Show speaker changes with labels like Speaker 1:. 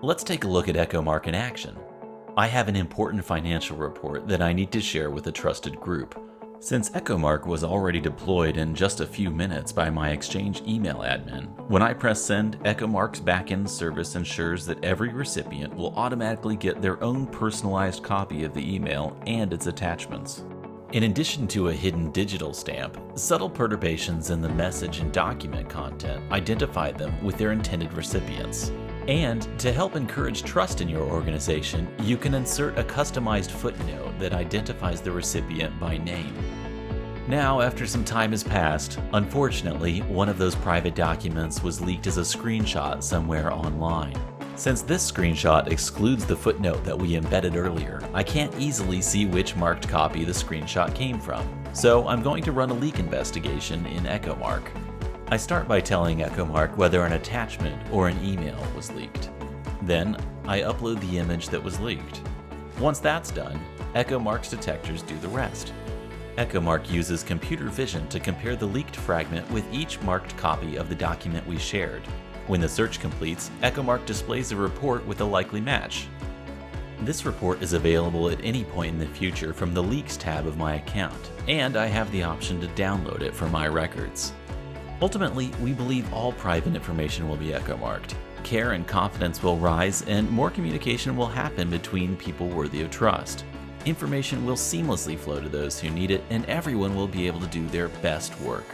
Speaker 1: Let's take a look at EchoMark in action. I have an important financial report that I need to share with a trusted group. Since EchoMark was already deployed in just a few minutes by my Exchange email admin, when I press send, EchoMark's backend service ensures that every recipient will automatically get their own personalized copy of the email and its attachments. In addition to a hidden digital stamp, subtle perturbations in the message and document content identify them with their intended recipients. And to help encourage trust in your organization, you can insert a customized footnote that identifies the recipient by name. Now, after some time has passed, unfortunately, one of those private documents was leaked as a screenshot somewhere online. Since this screenshot excludes the footnote that we embedded earlier, I can't easily see which marked copy the screenshot came from. So I'm going to run a leak investigation in EchoMark. I start by telling EchoMark whether an attachment or an email was leaked. Then, I upload the image that was leaked. Once that's done, EchoMark's detectors do the rest. EchoMark uses computer vision to compare the leaked fragment with each marked copy of the document we shared. When the search completes, EchoMark displays a report with a likely match. This report is available at any point in the future from the Leaks tab of my account, and I have the option to download it for my records. Ultimately, we believe all private information will be EchoMarked. Care and confidence will rise, and more communication will happen between people worthy of trust. Information will seamlessly flow to those who need it, and everyone will be able to do their best work.